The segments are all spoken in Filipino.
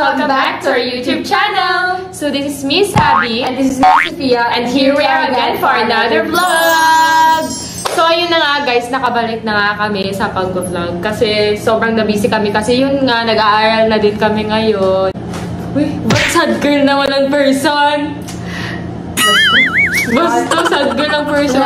welcome back to our YouTube channel! So this is Miss Abby and this is Miss Sophia, and here we are again for another vlog! So ayun na nga guys, nakabalik na nga kami sa pag-vlog kasi sobrang na-busy kami kasi yun nga, nag-aaral na din kami ngayon. Uy, ba't sad girl na walang person? Basta sad girl ang person.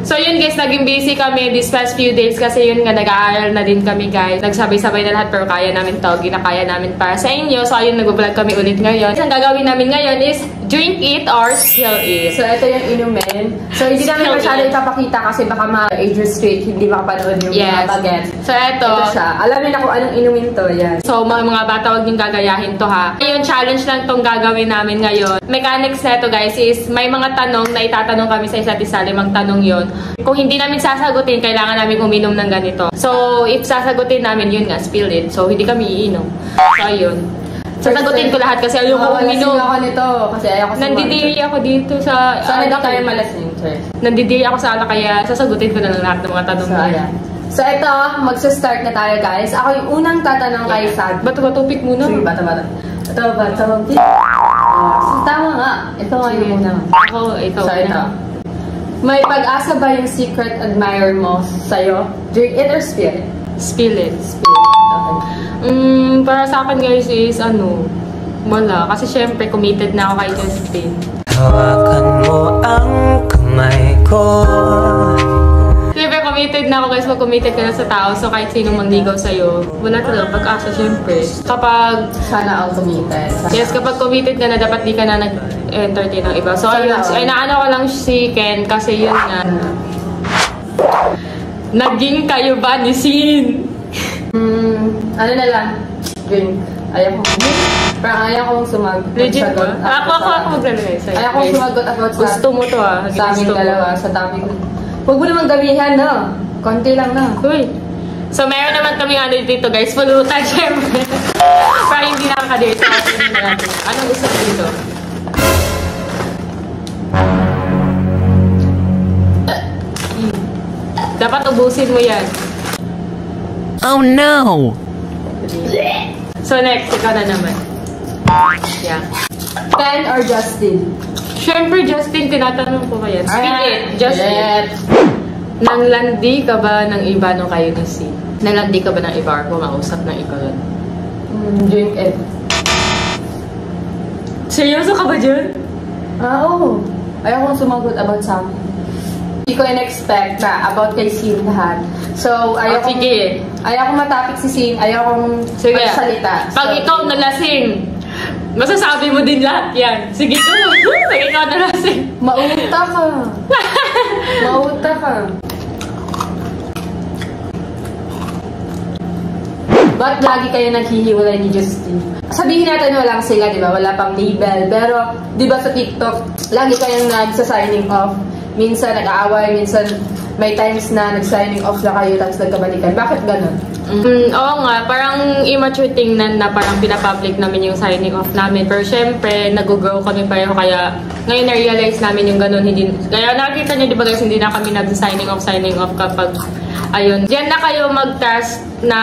So yun guys, naging busy kami this past few days kasi yun nga, nag-aaral na din kami guys. Nagsabay-sabay na lahat pero kaya namin to, ginakaya namin para sa inyo. So ayun, nag-vlog kami ulit ngayon. Ang gagawin namin ngayon is drink it or spill it. So ito yung inumin. So hindi namin masyado ipapakita kasi baka ma-age restrict, hindi makapanood yung mga bagets. So ito siya. Alam niyo na kung anong inumin to, yan. So mga bata, huwag niyong gagayahin to ha. Yung challenge lang tong gagawin namin ngayon. Mechanics na ito guys is may mga tanong na itatanong kami sa isa't isa, 5 tanong yon. Kung hindi namin sasagutin, kailangan namin uminom ng ganito. So if sasagutin namin, yun nga, spill it. So hindi kami iinom. So ayun. Sasagutin ko lahat kasi ayoko uminom. Ako nito kasi ayoko sa nandidiri ako dito sa... So hindi tayo malasing, sir. Nandidiri ako sa ala kaya sasagutin ko na lang lahat ng mga tanong so, ayan. So ito, magsa-start na tayo guys. Ako yung unang tatanong kay Sad. Bato-bato pick muna. Sige, bato-bato. Bato-bato pick. So tama nga. Ito nga yung muna. Ako, ito. So ito. May pag-asa ba yung secret admirer mo sa'yo? Drink it or spill it? Spill it. Spill it. Okay. Para sa akin guys is wala. Kasi syempre committed na ako kay Justin. Hawakan mo ang kamay ko. Siyempre committed na ako guys. Pag committed ka na sa tao, so kahit sinong mangligaw sa'yo, wala talaga pag-asa syempre. Kapag... Sana all committed. Yes, kapag committed ka na, dapat di ka na nag-entertain ng iba. So ayun, ay naano ko lang si Ken kasi yun nga. Naging kayo ba ni Sin? Ano na lang? Drink. Ayaw ko. Parang ayaw kong sumagot. Legit ba? Ako maglalagay sa'yo. Ayaw kong sumagot about sa... Gusto mo to sa aming dalawa, sa dami ko. Huwag mo namang gabihan, no? Konti lang na. Uy. So, meron naman kami dito, guys. Pulutan, syempre. Para hindi nakakadate. Anong gusto mo dito? Dapat ubusin mo yan. Oh no! So, next. Ikaw na naman. Yeah. Ken or Justin? Siyempre, Justin, tinatanong ko kayan. Alright. Justin. Nanglandi ka ba ng iba nung kayo ni Si? Nanglandi ka ba ng iba or kumausap ng iba yun? Drink it. Seryoso ka ba dyan? Oo. Ayaw kong sumagot about sa amin. Hindi ko in-expect na about kay Sin lahat. So, ayaw kong... Sige. Ayaw kong matapik si Sin. Ayaw kong magsalita. Pag ikaw nalasing, masasabi mo din lahat yan. Sige ko. Pag ikaw nalasing. Mauta ka. Mauta ka. Ba't lagi kayo naghihiwalay ni Justin? Sabihin natin walang sila, di ba? Wala pang label. Pero, di ba sa TikTok, lagi kayong nagsa-signing off. Minsan nag-aaway, minsan may times na nag-signing off na kayo tapos nagkabalikan. Bakit ganun? Oo nga, parang immature tingnan na parang pinapublic namin yung signing off namin. Pero syempre, nag-grow kami pareho kaya ngayon na-realize namin yung ganun. Kaya nakikita niyo, di ba guys, hindi na kami nag-signing off kapag ayun. Diyan na kayo mag-trust na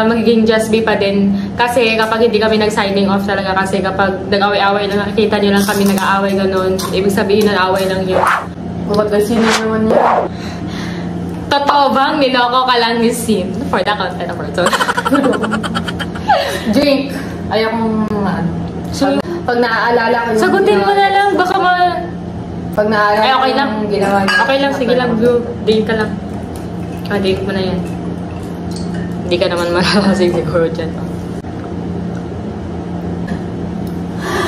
magiging just be pa din. Kasi kapag hindi kami nag-signing off talaga, kasi kapag nag-away-away lang, nakikita niyo lang kami nag-aaway ganun. Ibig sabihin na away lang yun. Bakit ba sino naman yan? Totoo bang niloko ka lang ni Sin? For the content of our Drink. Ayaw kong So, pag naaalala ko yung... Sagutin mo na lang, baka Pag naaalala okay lang. yung ginawa niya. Okay lang, sige lang, bro. Drink ka lang. Drink mo na yan. Hindi ka naman malalasing siguro dyan.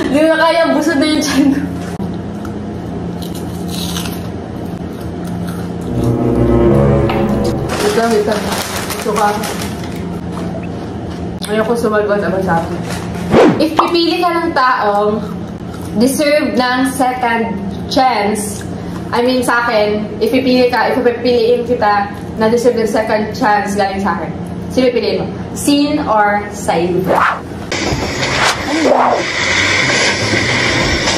Hindi na kaya, busod na yung tiyan ko. Wait lang. Gusto ka. Ayoko sumagot about sa akin. If pipili ka ng taong deserve ng second chance, I mean sa akin, if pipiliin kita na deserve ng second chance galing sa akin, sino pipiliin mo? Sin or Said?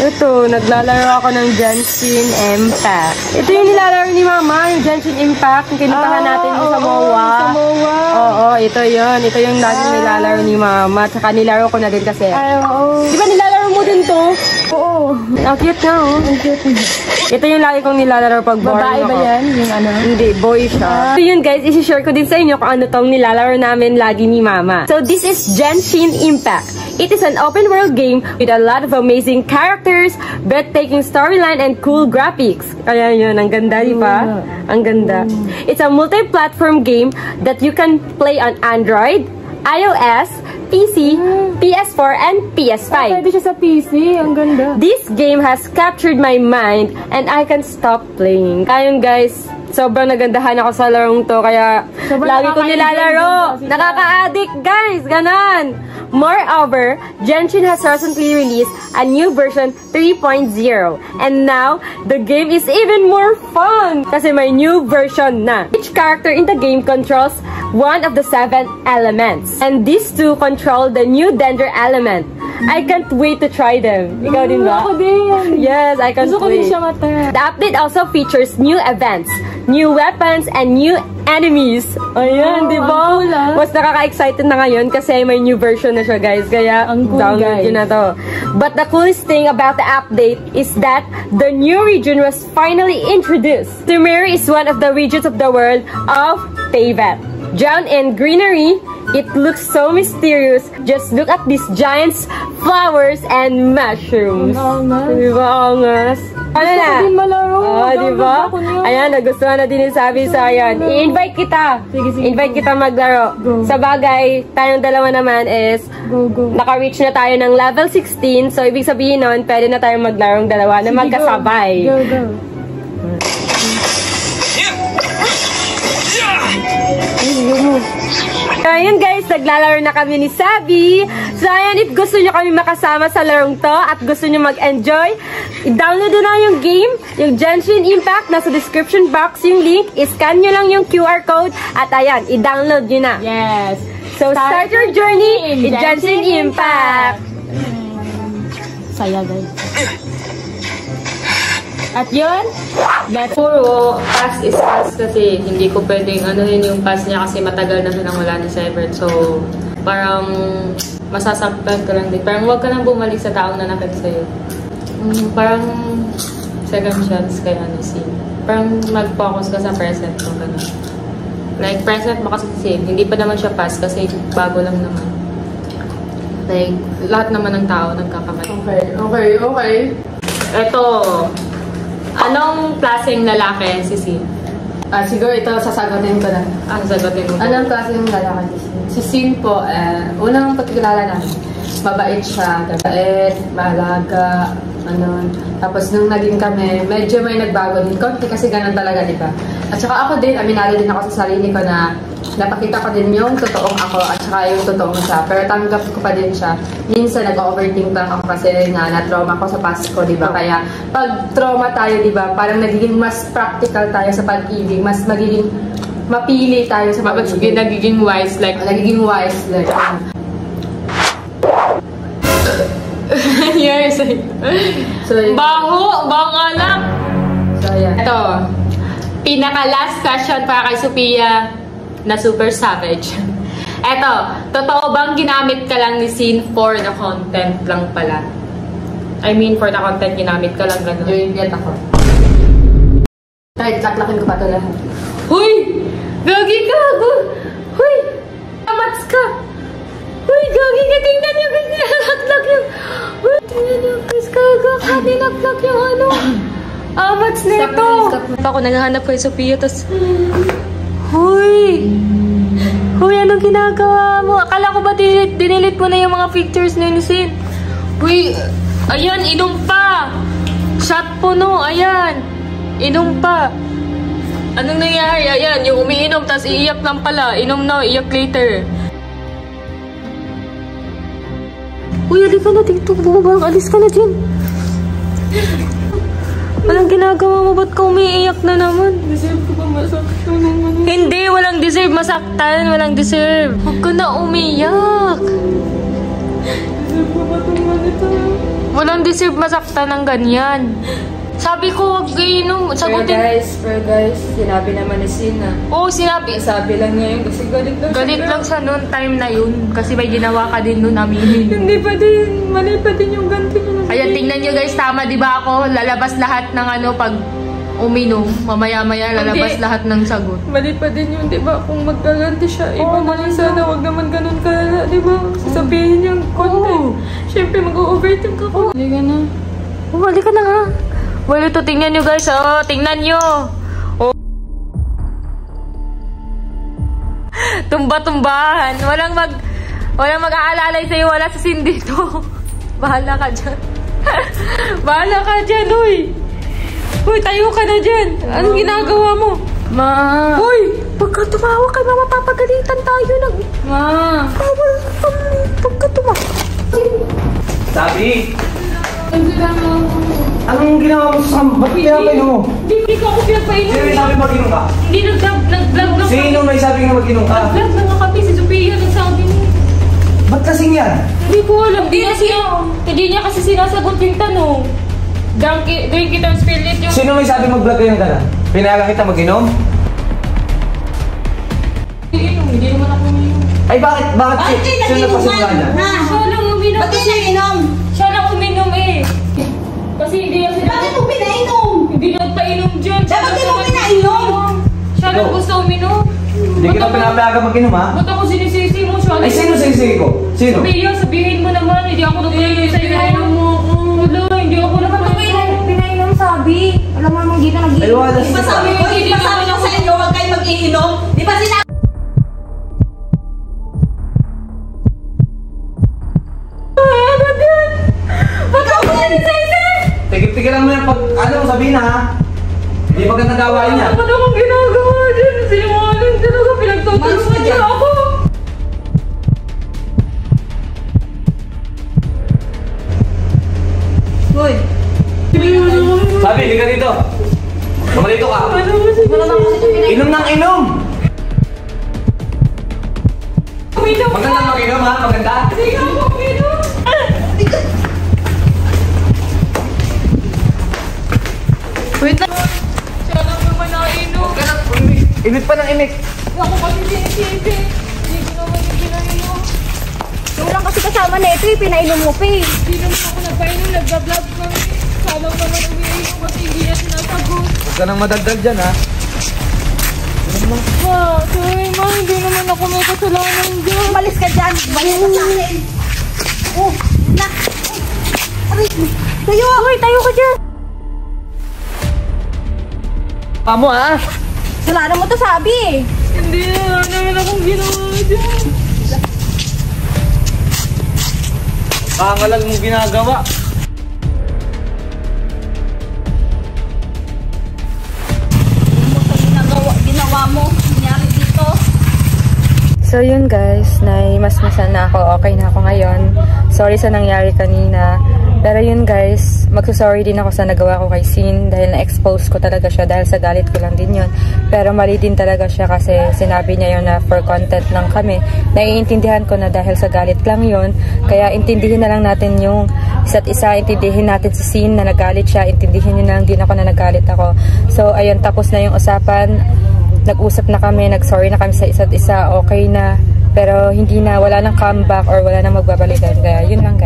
Ito, naglalaro ako ng Genshin Impact. Ito yung nilalaro ni Mama, yung Genshin Impact. Yung kinutahan natin sa MOA. Sa MOA. Oo, ito yun. Ito yung laging nilalaro ni Mama. Tsaka nilaro ko na din kasi. Ay, oo. Di ba nilalaro mo din to? Oo. Ang cute nga, oh. Ang cute. Ito yung lagi kong nilalaro pag boring Babae ba ako. yan? Yung ano? Hindi, boy siya. So yun guys, isi-share ko din sa inyo kung ano tong nilalaro namin lagi ni Mama. So this is Genshin Impact. It is an open world game with a lot of amazing characters, breathtaking storyline, and cool graphics. Kaya yun, ang ganda, di ba? Ang ganda. It's a multi-platform game that you can play on Android, iOS, PC, PS4, and PS5. Pwede siya sa PC. Ang ganda. This game has captured my mind and I can't stop playing. Ayun guys, sobrang nagandahan ako sa larong to kaya Sobrang lagi ko nilalaro. nakaka-enjoy din Nakaka-addict guys, ganon. Moreover, Genshin has recently released a new version 3.0 and now the game is even more fun kasi may new version na. Each character in the game controls one of the 7 elements and these two control the new Dender element. I can't wait to try them. Ikaw din ba? Ako din. Yes, I can't Gusto ko din wait. siya mata. The update also features new events, new weapons, and new enemies. Ayan, di ba? ang cool, ah. Mas nakaka-excited na ngayon kasi may new version na siya, guys. Kaya, Ang cool, download guys. yun na to. But the coolest thing about the update is that the new region was finally introduced. Sumeru is one of the regions of the world of Teyvat. Drowned in greenery, it looks so mysterious. Just look at these giants, flowers, and mushrooms. Ang angas. Diba, angas? Ano Gusto na? ko din malaro. Oh, diba? Download ako niyan. Ayan, nagustuhan na din yung sabi sa ayan. I-invite kita. Sige, sige. Invite kita maglaro. Go. Sa bagay, tayong dalawa naman is Go, go. naka-reach na tayo ng level 16. So, ibig sabihin nun, pwede na tayong maglarong dalawa na Sige, magkasabay. Go, go. Ayun guys, naglalaro na kami ni Sabi. So ayan, if gusto nyo kami makasama sa larong to at gusto nyo mag-enjoy, i-download na yung game, yung Genshin Impact, nasa description box yung link, i-scan nyo lang yung QR code at ayan, i-download nyo na. Yes. So start your journey in Genshin Impact. Saya, guys. At yun, let's Puro pass is pass kasi hindi ko pwedeng anuhin yung pass niya kasi matagal na silang wala ni Severed. So, parang masasaktan ka lang din. Parang huwag ka nang bumalik sa taong nanakit sa'yo. Parang second chance kay si. Parang mag-focus ka sa present mo. Ganun. Like, present mo kasi same. Hindi pa naman siya pass kasi bago lang naman. Like, lahat naman ng tao nagkakamali. Okay. Eto, anong klaseng lalaki si Sin? Siguro ito sasagutin ko na. Sagutin mo. Anong klaseng lalaki si Sin? Si Sin po, unang pagkilala namin, mabait siya, mabait, malaga, Tapos nung naging kami, medyo may nagbago din konti kasi ganun talaga, di ba? At saka ako din, aminado din ako sa sarili ko na napakita ko din yung totoong ako at saka yung totoong siya. Pero tanggap ko pa din siya. Minsan nag-overthink lang ako kasi nga na-trauma ko sa past ko, di ba? Kaya pag trauma tayo, di ba, parang nagiging mas practical tayo sa pag-ibig, mas magiging mapili tayo sa pag-ibig. Nagiging wise, like... Nagiging wise, like... yes. So, Baho! Bang alam! so, yeah. Ito, pinaka-last question para kay Sophia na super savage. Ito, totoo bang ginamit ka lang ni Sin for the content lang pala? I mean, for the content ginamit ka lang gano'n. Join get ako. Kahit laklakin ko pa ito lahat. Huy! Gagi ka! Huy! Amats ka! Huy! Gagi ka! Tingnan niyo! Nilaklak yung... Huy! Tingnan niyo! Guys, gaga ka! Nilaklak yung ano! Amats na ito! Ako naghahanap kay Sophia, tas... Huy! Huy, anong ginagawa mo? Akala ko ba dinilit mo na yung mga pictures na ni Sin? Huy! Ayan, inom pa! Shot puno! Ayan! Inom pa! Anong nangyari? Ayan, yung umiinom, tas iiyak lang pala. Inom na, iyak later. Uy, alis ka na dito. Bubang, alis ka na dyan. Anong ginagawa mo? Ba't ka umiiyak na naman? Deserve ko ba masaktan? Hindi, walang deserve masaktan. Walang deserve. Huwag ka na umiyak. Deserve ko ba itong ganito? Walang deserve masaktan ng ganyan. Sabi ko, huwag inom. Sagutin. Pero guys, sinabi naman ni Sina. Oo, sinabi. Sabi lang niya yun kasi galit Lang siya noon, time na yun. Kasi may ginawa ka din noon, aminin. Hindi pa din. Mali pa din yung ganti niya. Ayan, tingnan nyo guys, tama di ba ako? Lalabas lahat ng ano pag uminom. Mamaya-maya lalabas lahat ng sagot. Mali pa din yun, di ba? Kung magkaganti siya, iba na lang sana. Huwag naman ganun ka, di ba? Sasabihin yung content. Siyempre, mag-overthink ka po. Hindi ka na. Bumalik ka na nga. Well, ito, tingnan nyo guys. Oh, tingnan nyo. Oh. Tumba-tumbahan. Walang mag-aalalay sa'yo. Wala sa sin dito. Bahala ka dyan. Bahala ka dyan, uy. Uy, tayo ka na dyan. Anong ginagawa mo? Ma! Uy, pagka tumawa ka, mapapagalitan tayo ng... Ma! Bawal kami pagka tumawa. Sabi! Ano Anong ginawa mo sa kamba? Ba't pinapainom mo? Hindi ko ako pinapainom. Sino may sabi mag-inom ka? Hindi nag-vlog lang. Sino may sabi nga mag-inom ka? Nag-vlog lang kami. Si Sophia nagsabi mo. Ba't kasing yan? Hindi ko alam. Hindi niya kasi sinasagot yung tanong. Drink it or spill it yung... Sino may sabi mag-vlog kayo ng gano'n? Pinayagan kita mag-inom? Hindi naman ako uminom. Ay bakit? Sino nagpasimula niyan? Siya lang uminom. Ba't di nag-inom? Siya lang uminom eh. Kasi hindi niya sinasagot. Bakit mo pinainom? Hindi nagpainom dyan. Dapat di mo pinainom. Siya lang gusto uminom. Hindi kita pinapayagan mag-inom ha? Ba't ako sinisisi mo? Siya Ay sino sisigi ko? Sino? Sophia, sabihin mo naman. Hindi ako nagpainom sa'yo. Pinainom mo ako. Wala, hindi ako nagpainom. Pinainom sabi. Alam mo naman dito nag-iinom. Ay wala Di ba sabi ko, di ba sabi ko sa inyo, huwag kayo mag-iinom? Di ba sinabi? Tigil-tigilan mo yan pag ano sabihin na ha? Hindi magandang gawain niya. Ano akong ginagawa dyan? Sinungaling talaga. Pinagtutulungan niya ako. Hoy. Sabi, hindi ka dito. Tumalito ka. Wala naman kasi pinainom. Inom ng inom! Uminom ka. Magandang mag-inom ha? Maganda? Hindi ako uminom. Wait lang. Siya lang naman nakainom. Init pa ng init. Ako kasi sinisisi. Hindi ko naman yung pinainom. Walang kasi kasama na ito, pinainom mo pa eh. Hindi naman ako nagpainom. Nagbablog kami. Salang naman umiinom kasi hindi niya sinasagot. Huwag ka nang madagdag dyan ha? Ma, sorry ma. Hindi naman ako may kasalanan dyan. Umalis ka dyan, umalis ka sa akin. Oh, na. Aray, tayo. Uy, tayo ka dyan. Amo ha? Wala mo to sabi eh. Hindi naman akong ginawa dyan. Kangalan mong ginagawa. Ginawa mo, nangyari dito. So yun guys, naimasmasan na ako. Okay na ako ngayon. Sorry sa nangyari kanina. Pero yun guys, magsusorry din ako sa nagawa ko kay Sin dahil na-expose ko talaga siya dahil sa galit ko lang din yun. Pero mali din talaga siya kasi sinabi niya yun na for content lang kami. Naiintindihan ko na dahil sa galit lang yun. Kaya intindihin na lang natin yung isa't isa. Intindihin natin si Sin na nagalit siya. Intindihin niyo na lang din ako na nagalit ako. So ayun, tapos na yung usapan. Nag-usap na kami, nag-sorry na kami sa isa't isa. Okay na. Pero hindi na, wala nang comeback or wala nang magbabalikan. Kaya yun lang.